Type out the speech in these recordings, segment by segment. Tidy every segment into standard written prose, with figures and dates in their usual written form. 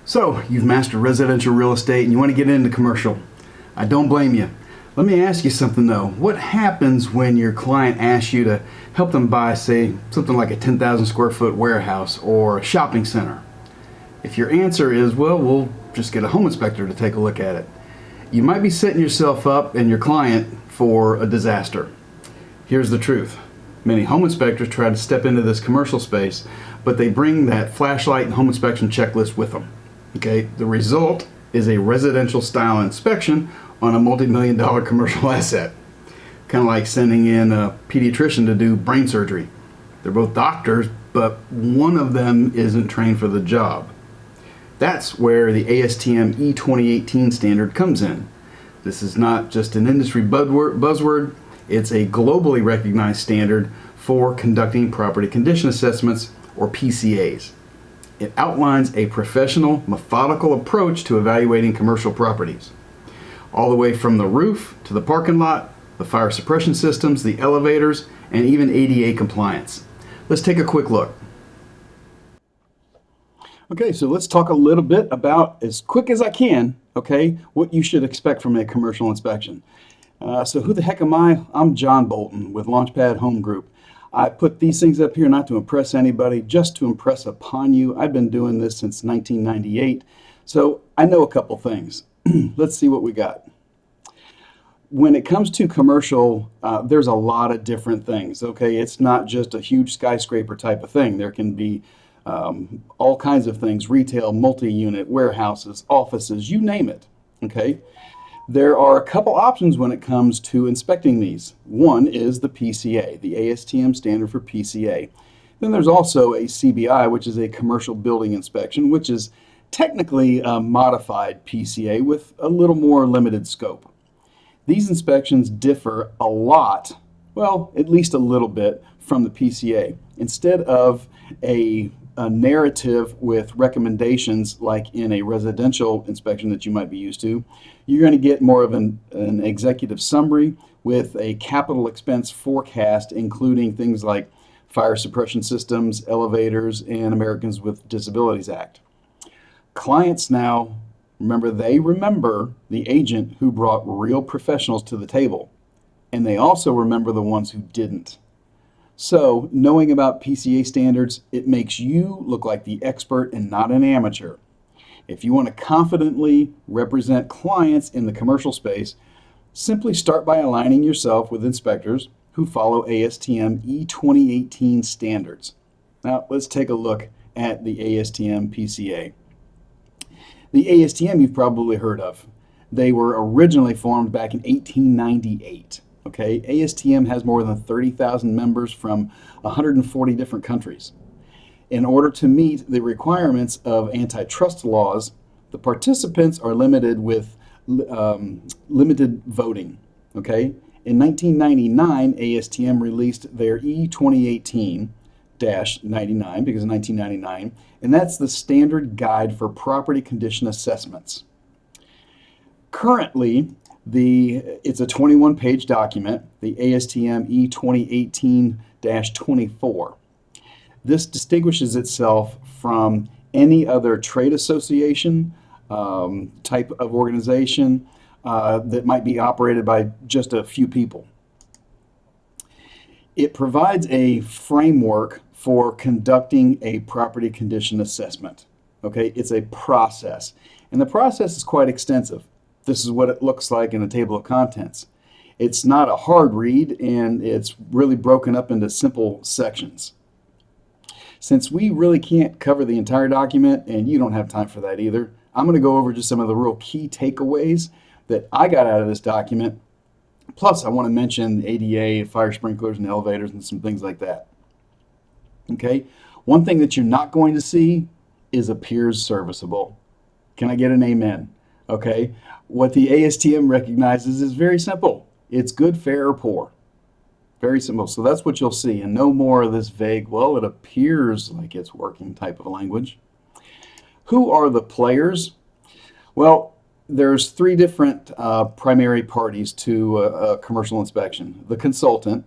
So, you've mastered residential real estate and you want to get into commercial. I don't blame you. Let me ask you something though. What happens when your client asks you to help them buy, say, something like a 10,000 square foot warehouse or a shopping center? If your answer is, well, we'll just get a home inspector to take a look at it, you might be setting yourself up and your client for a disaster. Here's the truth. Many home inspectors try to step into this commercial space, but they bring that flashlight and home inspection checklist with them. Okay, the result is a residential style inspection on a multi-million-dollar commercial asset. Kind of like sending in a pediatrician to do brain surgery. They're both doctors, but one of them isn't trained for the job. That's where the ASTM E2018 standard comes in. This is not just an industry buzzword, it's a globally recognized standard for conducting property condition assessments, or PCAs. It outlines a professional, methodical approach to evaluating commercial properties, all the way from the roof to the parking lot, the fire suppression systems, the elevators, and even ADA compliance. Let's take a quick look. Okay, so let's talk a little bit about, as quick as I can, okay, what you should expect from a commercial inspection. So who the heck am I? I'm John Bolton with Launchpad Home Group. I put these things up here not to impress anybody, just to impress upon you. I've been doing this since 1998, so I know a couple things. Let's see what we got. When it comes to commercial, there's a lot of different things, okay? It's not just a huge skyscraper type of thing. There can be all kinds of things, retail, multi-unit, warehouses, offices, you name it, okay? There are a couple options when it comes to inspecting these. One is the PCA, the ASTM standard for PCA. Then there's also a CBI, which is a commercial building inspection, which is technically a modified PCA with a little more limited scope. These inspections differ a lot, well, at least a little bit, from the PCA. Instead of a narrative with recommendations like in a residential inspection that you might be used to, you're going to get more of an executive summary with a capital expense forecast, including things like fire suppression systems, elevators, and Americans with Disabilities Act. Clients now, remember, they remember the agent who brought real professionals to the table, and they also remember the ones who didn't. So, knowing about PCA standards, it makes you look like the expert and not an amateur. If you want to confidently represent clients in the commercial space, simply start by aligning yourself with inspectors who follow ASTM E2018 standards. Now, let's take a look at the ASTM PCA. The ASTM you've probably heard of. They were originally formed back in 1898. Okay, ASTM has more than 30,000 members from 140 different countries. In order to meet the requirements of antitrust laws, the participants are limited with limited voting. Okay, in 1999, ASTM released their E2018-99, because of 1999, and that's the standard guide for property condition assessments. Currently, it's a 21-page document, the ASTM E2018-24. This distinguishes itself from any other trade association type of organization that might be operated by just a few people. It provides a framework for conducting a property condition assessment. Okay, it's a process, and the process is quite extensive. This is what it looks like in a table of contents. It's not a hard read, and it's really broken up into simple sections. Since we really can't cover the entire document, and you don't have time for that either, I'm going to go over just some of the real key takeaways that I got out of this document. Plus, I want to mention ADA, fire sprinklers, and elevators, and some things like that. Okay, one thing that you're not going to see is appears serviceable. Can I get an amen? Okay, what the ASTM recognizes is very simple. It's good, fair, or poor. Very simple. So that's what you'll see, and no more of this vague, well, it appears like it's working type of language. Who are the players? Well, there's three different primary parties to a commercial inspection. The consultant,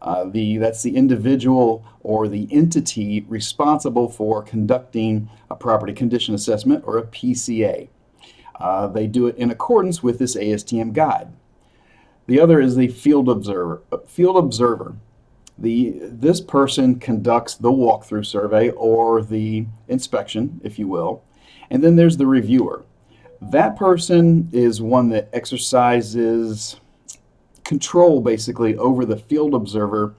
That's the individual or the entity responsible for conducting a property condition assessment, or a PCA. They do it in accordance with this ASTM guide. The other is the field observer. This person conducts the walkthrough survey, or the inspection, if you will. And then there's the reviewer. That person is one that exercises control basically over the field observer,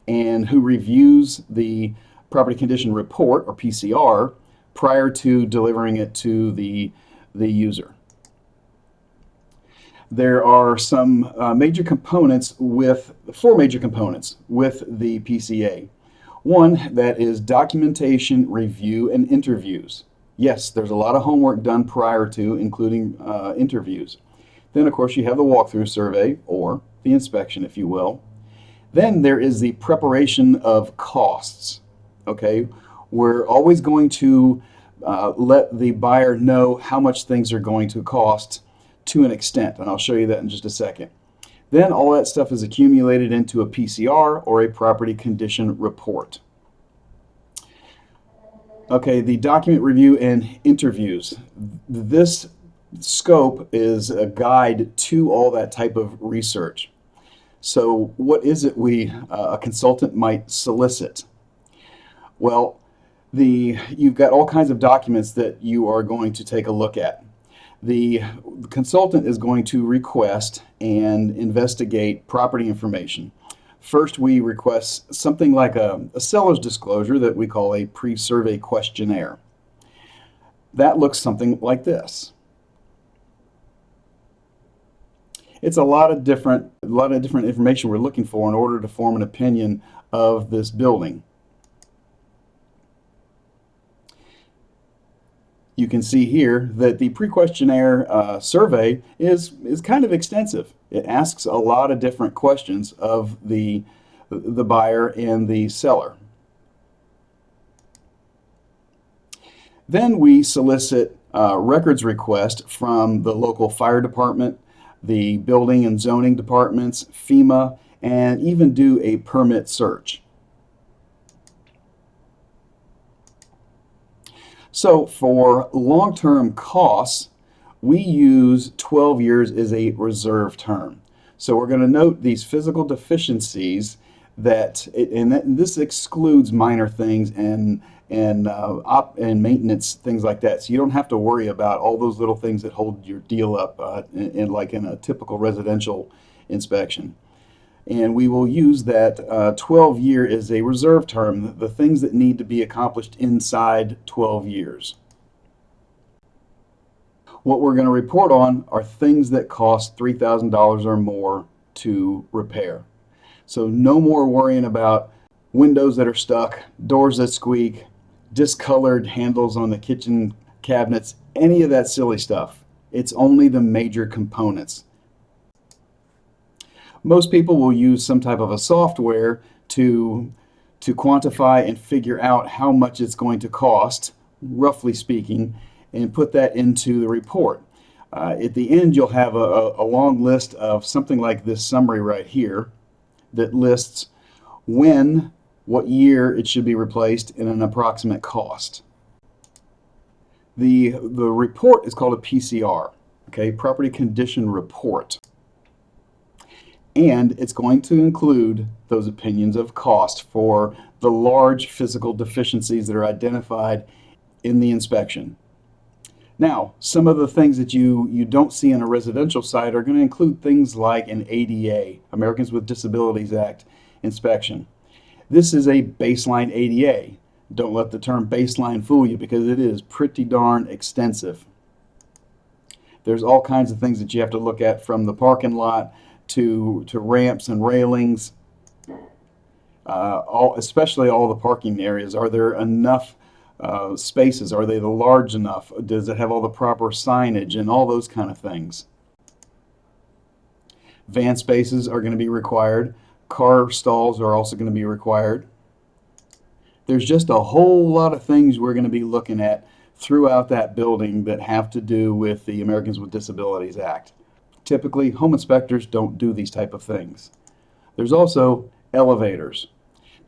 and who reviews the property condition report, or PCR, prior to delivering it to the user. There are some major components with, 4 major components with the PCA. One, that is documentation, review, and interviews. Yes, there's a lot of homework done prior to, including interviews. Then, of course, you have the walkthrough survey, or the inspection, if you will. Then there is the preparation of costs. Okay, we're always going to let the buyer know how much things are going to cost to an extent, and I'll show you that in just a second. Then all that stuff is accumulated into a PCR, or a property condition report. Okay, the document review and interviews. This scope is a guide to all that type of research. So what is it a consultant might solicit? Well, you've got all kinds of documents that you are going to take a look at. The consultant is going to request and investigate property information. First, we request something like a seller's disclosure that we call a pre-survey questionnaire. That looks something like this. It's a lot of different information we're looking for in order to form an opinion of this building. You can see here that the pre-questionnaire survey is kind of extensive. It asks a lot of different questions of the buyer and the seller. Then we solicit records request from the local fire department, the building and zoning departments, FEMA, and even do a permit search. So for long-term costs, we use 12 years as a reserve term. So we're going to note these physical deficiencies and this excludes minor things and maintenance, things like that. So you don't have to worry about all those little things that hold your deal up like in a typical residential inspection. And we will use that 12-year as a reserve term, the things that need to be accomplished inside 12 years. What we're going to report on are things that cost $3,000 or more to repair. So no more worrying about windows that are stuck, doors that squeak, discolored handles on the kitchen cabinets, any of that silly stuff. It's only the major components. Most people will use some type of a software to quantify and figure out how much it's going to cost, roughly speaking, and put that into the report. At the end, you'll have a long list of something like this summary right here that lists when, what year it should be replaced, and an approximate cost. The report is called a PCR, okay, Property Condition Report. And it's going to include those opinions of cost for the large physical deficiencies that are identified in the inspection. Now, some of the things that you don't see in a residential site are going to include things like an ADA, Americans with Disabilities Act inspection. This is a baseline ADA. Don't let the term baseline fool you, because it is pretty darn extensive. There's all kinds of things that you have to look at, from the parking lot to ramps and railings, especially all the parking areas. Are there enough spaces? Are they large enough? Does it have all the proper signage and all those kind of things? Van spaces are going to be required. Car stalls are also going to be required. There's just a whole lot of things we're going to be looking at throughout that building that have to do with the Americans with Disabilities Act. Typically, home inspectors don't do these type of things. There's also elevators.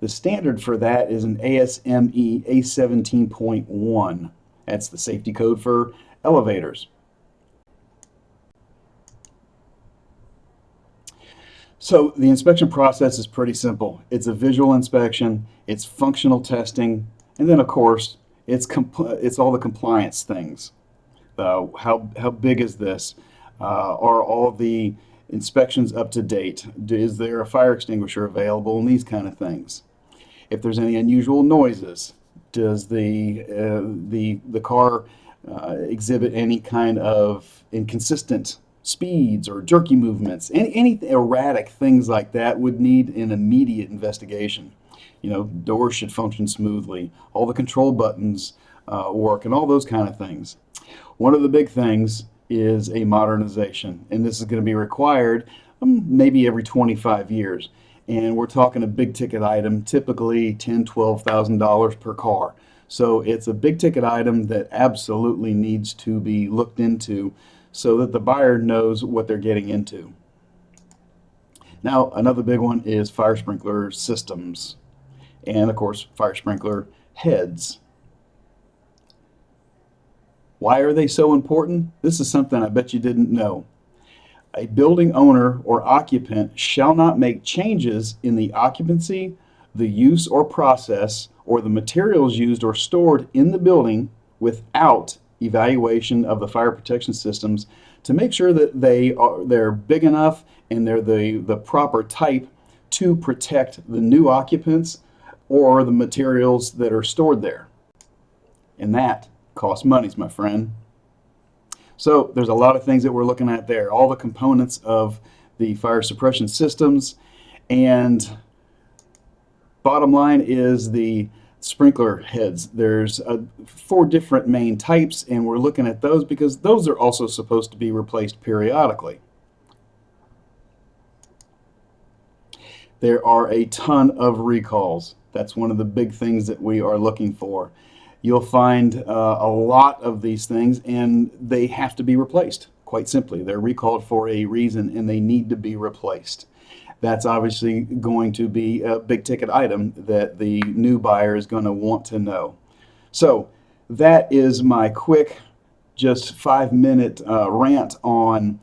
The standard for that is an ASME A17.1. That's the safety code for elevators. So the inspection process is pretty simple. It's a visual inspection, it's functional testing, and then of course it's all the compliance things. How big is this? Are all the inspections up to date? Is there a fire extinguisher available? And these kind of things. If there's any unusual noises, does the car exhibit any kind of inconsistent speeds or jerky movements? Any erratic things like that would need an immediate investigation. You know, doors should function smoothly, all the control buttons work, and all those kind of things. One of the big things is a modernization, and this is going to be required maybe every 25 years. And we're talking a big ticket item, typically $10,000, $12,000 per car. So it's a big ticket item that absolutely needs to be looked into so that the buyer knows what they're getting into. Now, another big one is fire sprinkler systems, and of course, fire sprinkler heads. Why are they so important? This is something I bet you didn't know. A building owner or occupant shall not make changes in the occupancy, the use or process, or the materials used or stored in the building without evaluation of the fire protection systems to make sure that they're big enough and they're the proper type to protect the new occupants or the materials that are stored there. And that costs money, my friend. So there's a lot of things that we're looking at there, all the components of the fire suppression systems, and bottom line is the sprinkler heads. There's 4 different main types, and we're looking at those because those are also supposed to be replaced periodically. There are a ton of recalls. That's one of the big things that we are looking for. You'll find a lot of these things, and they have to be replaced, quite simply. They're recalled for a reason, and they need to be replaced. That's obviously going to be a big ticket item that the new buyer is going to want to know. So that is my quick, just 5-minute rant on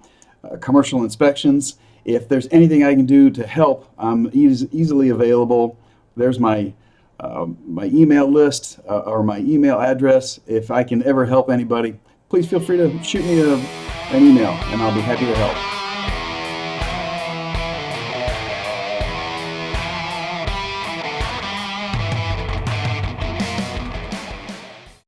commercial inspections. If there's anything I can do to help, I'm easily available. There's my email list or my email address. If I can ever help anybody, please feel free to shoot me an email, and I'll be happy to help.